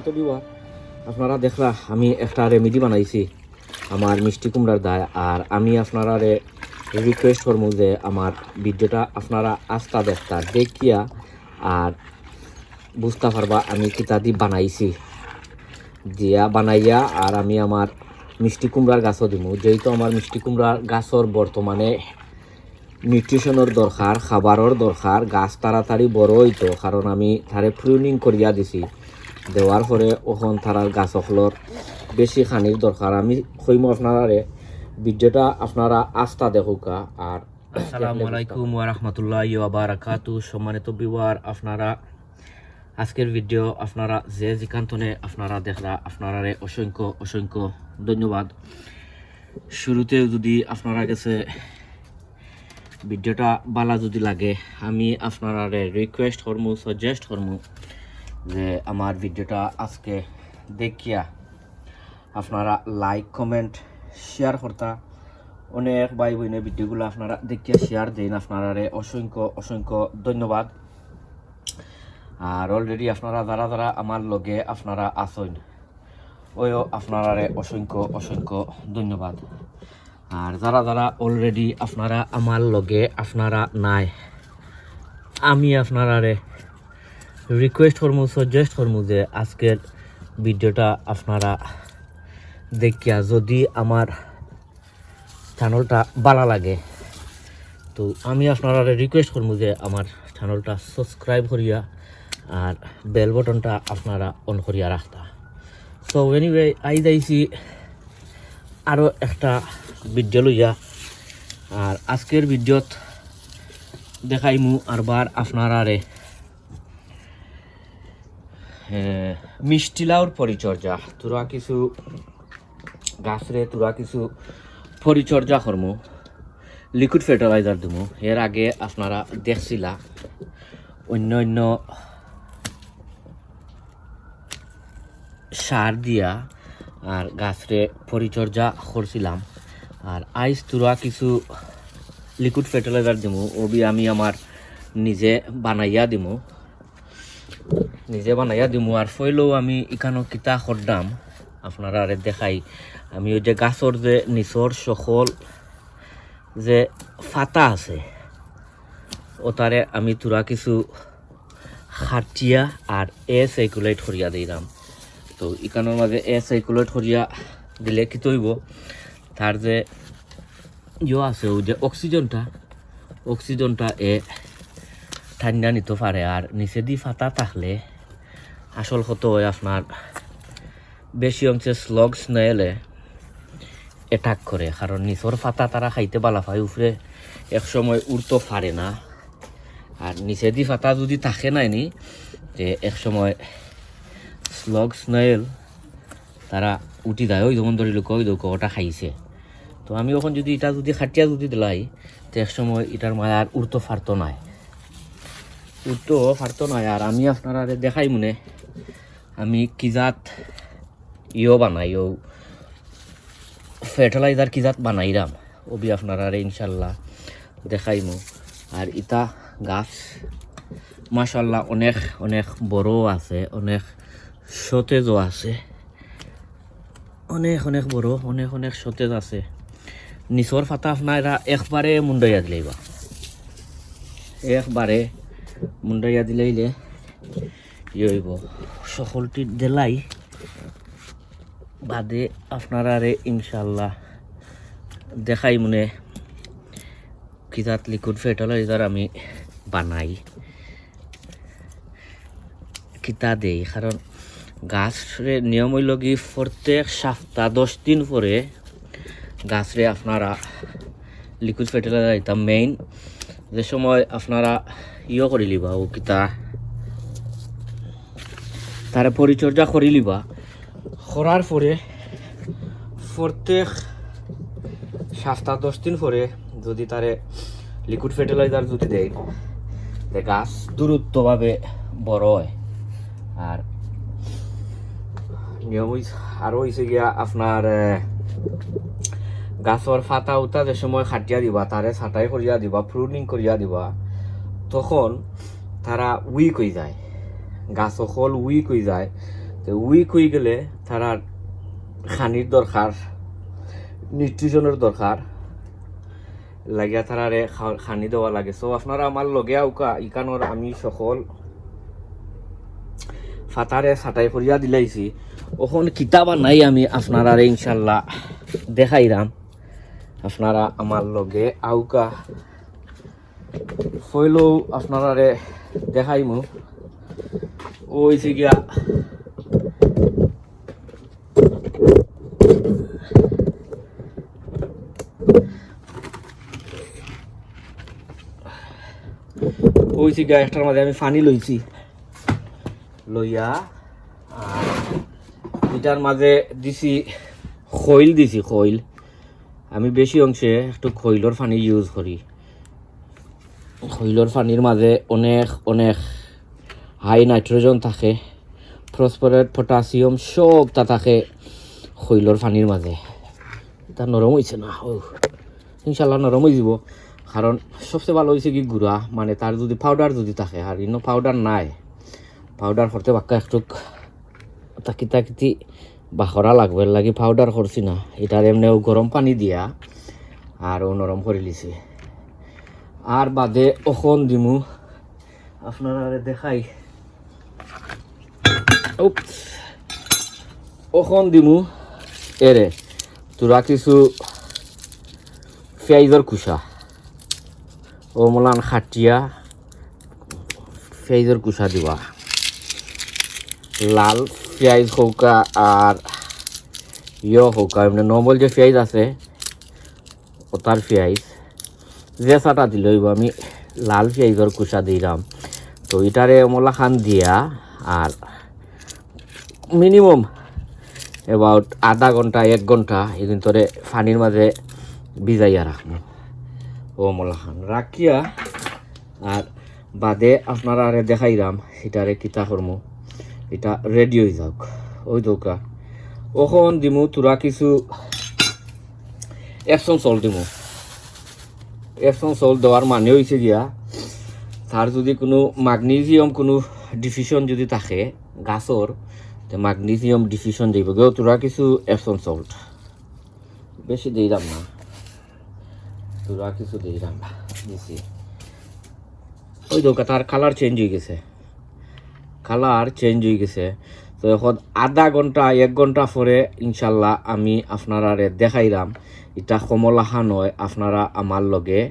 সম্মানিত বিবার আপনারা দেখলা আমি একটা রেমেডি বানাইছি আমার মিষ্টি কুমড়ার দায়। আর আমি আপনারা রিকোয়েস্ট করবো যে আমার ভিডিওটা আপনারা আস্থা দেখিয়া আর বুঝতে পারবা আমি কিতাদি বানাইছি দিয়া বানাইয়া। আর আমি আমার মিষ্টি কুমড়ার গাছও দিব, যেহেতু আমার মিষ্টি কুমড়ার গাছর বর্তমানে নিউট্রিশনের দরকার, খাবারের দরকার, গাছ তাড়াতাড়ি বড় হইতো, কারণ আমি তারে প্রুনিং করিয়া দিছি। দেওয়ার পরে ওখান তারার গাছগুলোর বেশি খানির দরকার। আমি কইমো আপনারা ভিডিওটা আপনারা আস্থা দেখুকা। আর আসসালামু আলাইকুম ওয়া রাহমাতুল্লাহি ওয়া বারাকাতুহু। সম্মানিত ভিউয়ার, আপনারা আজকের ভিডিও আপনারা যে যেখানে আপনারা দেখলা আপনারা অসংখ্য অসংখ্য ধন্যবাদ। শুরুতে যদি আপনারা কাছে ভিডিওটা ভালো যদি লাগে আমি আপনারা রিকোয়েস্ট করমু, সাজেস্ট করমু যে আমার ভিডিওটা আজকে দেখিয়া আপনারা লাইক কমেন্ট শেয়ার করতা। অনেক ভাই বোনের ভিডিওগুলো আপনারা দেখিয়া শেয়ার দিন, আপনারা অসংখ্য অসংখ্য ধন্যবাদ। আর অলরেডি আপনারা যারা যারা আমার লগে আপনারা আসেন ওইও আপনারা অসংখ্য অসংখ্য ধন্যবাদ। আর যারা যারা অলরেডি আপনারা আমার লগে আপনারা নাই আমি আপনারা রিকোয়েস্ট করমু, সাজেস্ট করমু যে আজকের ভিডিওটা আপনারা দেখিয়া যদি আমার চ্যানেলটা ভালো লাগে তো আমি আপনারা রিকোয়েস্ট করমু যে আমার চ্যানেলটা সাবস্ক্রাইব করিয়া আর বেল বটনটা আপনারা অন করিয়া রাখতা। তো এনিওয়ে আই যাইছি আরও একটা ভিডিও লইয়া। আর আজকের ভিডিওত দেখাইমু আরবার আপনারা মিষ্টি লাউর পরিচর্যা। তোরা কিছু গাছরে তোরা কিছু পরিচর্যা করমু, লিকুইড ফার্টিলাইজার দিমু। এর আগে আপনারা দেখছিলা অন্য অন্য সার দিয়া আর গাছরে পরিচর্যা করছিলাম। আর আইস তোরা কিছু লিকুইড ফার্টিলাইজার দিমু, ওবি আমি আমার নিজে বানাইয়া দিমু, আর ফইলেও আমি এখানো কিতা করদাম আপনারা দেখাই। আমি ওই যে গাছর যে নিচর সকল যে ফাতা আছে ওটারে আমি তোরা কিছু খাটিয়া আর সাইকুলেট করিয়া দিলাম। তো এখানোর মাঝে সাইকুলেট করিয়া দিলে কি তৈব তার যে আছে ওই যে অক্সিজেনটা ঠান্ডা নিতে পারে। আর নিচে দি ফাতা থাকলে আসল কত হয় আপনার বেশি অংশে স্লগ স্নেলে অ্যাটাক করে, কারণ নিচর ফাতা তারা খাইতে বালা পায়, উপরে এক সময় উড়তে পারে না। আর নিচে দি ফাতা যদি থাকে নাইনি যে এক সময় স্লগ স্নেল তারা উঠি যায়, ওই যেমন ধরি লোক ওই দোক ওটা খাইছে। তো আমি ওখান যদি এটা যদি খাটিয়া যদি দিলাই তো এক সময় এটার মায় আর উড়তে পারতো নাই। আর আমি আপনারা দেখাই মনে আমি কি জাত বানাই, ও ফার্টিলাইজার কি জাত বানাইরাম ওবি আপনারা ইনশাল্লাহ দেখাইমু। আর ইটা গাছ মাশাল্লাহ অনেক অনেক বড় আছে, অনেক সতেজও আছে, অনেক অনেক বড়, অনেক অনেক সতেজ আছে। নিচর ফাতা আপনারা একবারে মুন্ডাইয়া দিলেইবা, একবারে মুন্ডাইয়া দিলেইলে হইব। সকলটি দিলাই বাদে আপনারা ইনশাল্লাহ দেখাই মনে কিতাত লিকুইড ফার্টিলাইজার আমি বানাই কিতা দেই। কারণ গাছরে নিয়ম হইল কি প্রত্যেক সপ্তাহ 10 দিন পরে গাছরে আপনারা লিকুইড ফার্টিলাইজার এটা মেইন যে সময় আপনারা করে লিবা ও কিতা তারে পরিচর্যা করে লিবা। করার পরে প্রত্যেক সপ্তাহ 10 দিন পরে যদি তারে লিকুইড ফার্টিলাইজার যদি দেয় গাছ দ্রুতভাবে বড় হয়। আর নিয়ম আরও হয়েছে গিয়া আপনার গাছর ফাতা উতা যে সময় খাটিয়া দিবা তারে ছাটাই করিয়া দিবা, প্রুনিং করিয়া দিবা, তখন তারা উইক হয়ে যায়, গাছ সকল উইক হয়ে যায়। তো উইক হয়ে গেলে তারা খানির দরকার, নিউট্রিশনের দরকার লাগিয়া তারারে খানি দেওয়া লাগে। সো আপনারা আমার লগে আউকা ইকানোর আমি সকল ফাতারে ছাটাই করিয়া দিলাইছি। ওখন কিতাব নাই আমি আপনারা ইনশাল্লাহ দেখাইরাম। আপনারা আমার লগে আউকা ফইলেও আপনারা দেখাইমু। ওইছে গিয়া একটার মাঝে আমি পানি লইছি, লইয়া আর এটার মাঝে দিছি খৈল দিছি। খৈল আমি বেশি অংশে একটু খৈলর পানি ইউজ করি। খৈলর পানির মাঝে অনেক অনেক হাই নাইট্রোজেন থাকে, ফসফরাস, পটাশিয়াম সবটা থাকে খৈলর পানির মাঝে। এটা নরম হয়েছে না, ও ইনশাল্লাহ নরম হয়ে যাব। কারণ সবচেয়ে ভালো হয়েছে কি গুঁড়া, মানে তার যদি পাউডার যদি থাকে, আর ইনো পাউডার নাই, পাউডার করতে বাক্কা একটু তাকিতি বাখরা লাগবে লাগি পাউডার করছি না। এটার এমনিও গরম পানি দিয়া আর ও নরম করে লিছি। আর বাদে ওখন দিমু আপনারা দেখাই, ওখন দিমু এরে তোরা কিছু পেঁয়াজের কুসা, ও মলান খাটিয়া পেঁয়াজের কুসা দিবা। লাল পেঁয়াজ হৌকা আর হৌকা, এমনি নর্মাল যে পেঁয়াজ আছে ওটার পেঁয়াজ যে চাটা দিল আমি লাল পেঁয়াজের কুসা দিলাম। তো এটারে মলা খান দিয়া আর মিনিমাম এবাউট আধা ঘন্টা 1 ঘন্টা এদিন তোরে পানির মাঝে ভিজাইয়া রাখবো। ও মলা খান রাখিয়া আর বাদে আপনারা দেখাইলাম এটারে কিতা করমু। এটা রেডি হয়ে যাক, ওই দৌকা ওখন দিমু তোরা কিছু এপসম সল্ট দিমু। এপসম সল্ট দেওয়ার মানে হয়েছে গিয়া তার যদি কোনো ম্যাগনেসিয়াম কোনো ডিফিশন যদি থাকে গাছর, তো ম্যাগনেসিয়াম ডিফিশন দিব গেও তোরা কিছু এপসম সল্ট বেশি দিলাম না, তোরা কিছু দিলাম দিছি। ওই দৌকা তার কালার চেঞ্জ হয়ে গেছে, কালার চেঞ্জ হয়ে গেছে। তো এখন আধা ঘন্টা 1 ঘন্টা পরে ইনশাল্লাহ আমি আপনারা দেখাইলাম। এটা কমলাহা নয়, আপনারা আমার লগে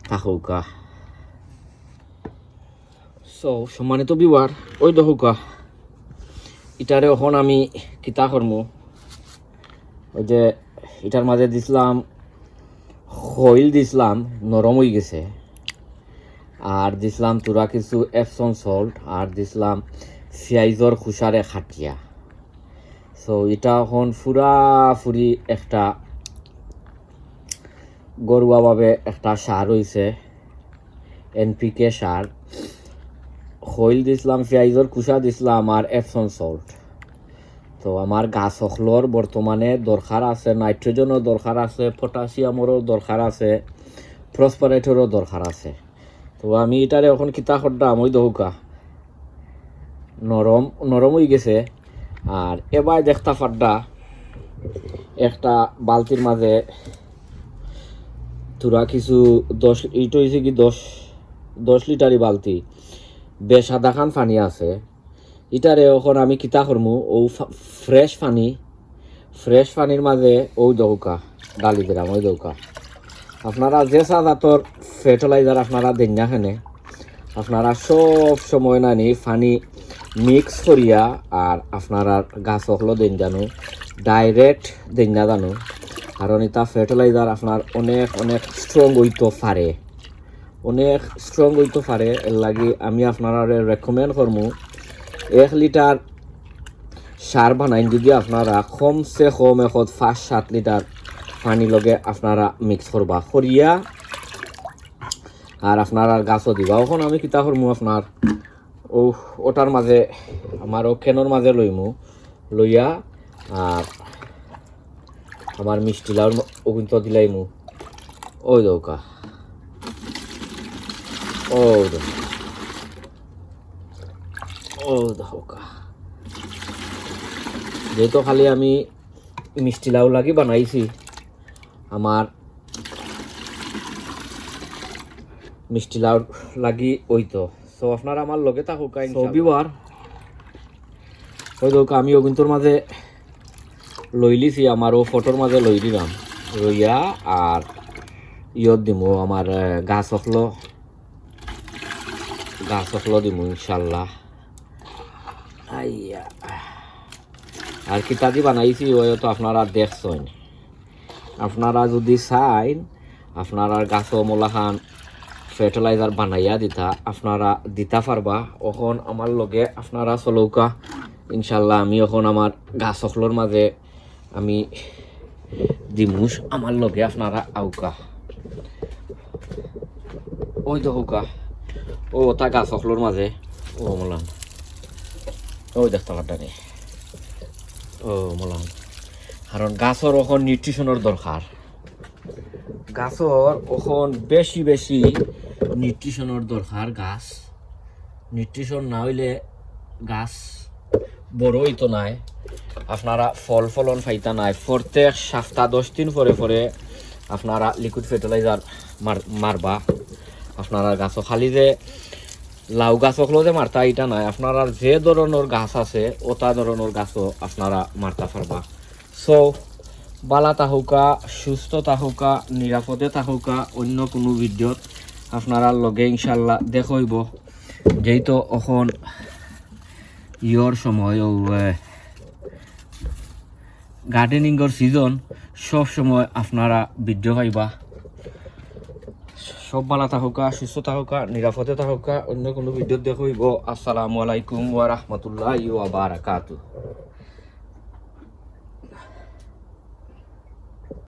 থাকুকা। সো সম্মানিত বিবার ওই দেখুকা এটারে এখন আমি কিতা করমু। ওই যে এটার মাঝে দিছিলাম খৈল, দিছিলাম নরম হয়ে গেছে, আর দিছিলাম তোরা কিছু এপসম সল্ট, আর দিছিলাম পেঁয়াজর খুসারে খাটিয়া। সো এটা এখন পুরাপুরি একটা গরুয়াভাবে একটা সার হয়েছে, NPK সার। খৈল দিছিলাম, পেঁয়াজর খুসা দিছিলাম আর এপসম সল্ট। তো আমার গাছ হকলর বর্তমানে দরকার আছে, নাইট্রোজেনও দরকার আছে, পটাশিয়ামেরও দরকার আছে, ফসফরাসেরও দরকার আছে। তো আমি এটারে এখন কিতা করতাম ওই দৌকা নরম নরম হয়ে গেছে। আর এবার দেখতা ফাড্ডা একটা বালতির মাঝে তোরা কিছু 10 এইটা হয়েছে কি 10 লিটারই বালতি, বেশ আধা খান পানি আছে। এটারে এখন আমি কিতা করমু ও ফ্রেশ পানির মাঝে ওই দৌকা ডালি দিলাম। ওই দৌকা আপনারা যে জাতর ফার্টিলাইজার আপনারা দেন না খানে, আপনারা সব সময় নানি পানি মিক্স করিয়া আর আপনারা গাছ হকলো দেন জানো, ডাইরেক্ট দেন না জানো। কারণ এটা ফার্টিলাইজার আপনার অনেক অনেক স্ট্রং হইতে পারে, অনেক স্ট্রং হইতে পারে। এর লাগি আমি আপনারা রেকমেন্ড করমু 1 লিটার সার বানাইন যদি আপনারা কমসে কম 5-7 লিটার পানি লগে আপনারা মিক্স করবা করিয়া আর আপনারা গাছও দিবা। এখন আমি কিতা করমু আপনার ওটার মাঝে আমার কেনর মাঝে লইমু, লইয়া আর আমার মিষ্টি লাউর ওগুন্ত দিলাইমু। ওই দৌকা ওই দৌকা যেহেতু খালি আমি মিষ্টি লাউ লাগি বানাইছি, আমার মিষ্টি লাউ লাগি ওই তো। সো আপনারা আমার লগে থাকুক। বিবার ওই দোক আমি অগুন্তর মাঝে লইলিছি, আমারও ফটোর মাঝে লই দিলাম রইয়া, আর ইয়ত দিমু আমার গাছ অখলো দিমু ইনশাল্লাহ। আইয়া আর কি তাদি বানাইছি ওই তো আপনারা দেখছেন। আপনারা যদি চাইন আপনারা গাছ মলাখান ফার্টিলাইজার বানাইয়া দিতা আপনারা দিতা পারবা। এখন আমার লগে আপনারা চলৌকা ইনশাল্লাহ। আমি এখন আমার গাছ অখলোর মাঝে আমি দিমুস, আমার লগে আপনারা আউকা। ওই তো হৌকা ও তা গাছ অখলোর মাঝে ও মলাম ওই দেখতে পারটানি ও মলাম। কারণ গাছর এখন নিউট্রিশনের দরকার, গাছর এখন বেশি বেশি নিউট্রিশনের দরকার। গাছ নিউট্রিশন না হইলে গাছ বড় হইতো নাই, আপনারা ফল ফলন পাইতা নাই। প্রত্যেক সপ্তাহ 10 দিন পরে পরে আপনারা লিকুইড ফার্টিলাইজার মারবা। আপনারা গাছও খালি যে লাউ গাছ হলো যে মারতা এটা নাই, আপনারা যে ধরনের গাছ আছে ওটা ধরনের গাছও আপনারা মারতা পারবা। সো বালা তাহুকা, সুস্থ তাহুকা, নিরাপদে তাহুকা। অন্য কোনো ভিডিওত আপনারা লগে ইনশাল্লাহ দেখইব। যেহেতু এখন ইয়র সময় গার্ডেনিংয়ের সিজন, সব সময় আপনারা ভিডিও পাইবা। সব বালা তাহুকা, সুস্থ তাহুকা, নিরাপদে তাহুকা। অন্য কোনো ভিডিও দেখইব। আসসালামু আলাইকুম ওয়া রাহমাতুল্লাহি ওয়া বারাকাতুহু।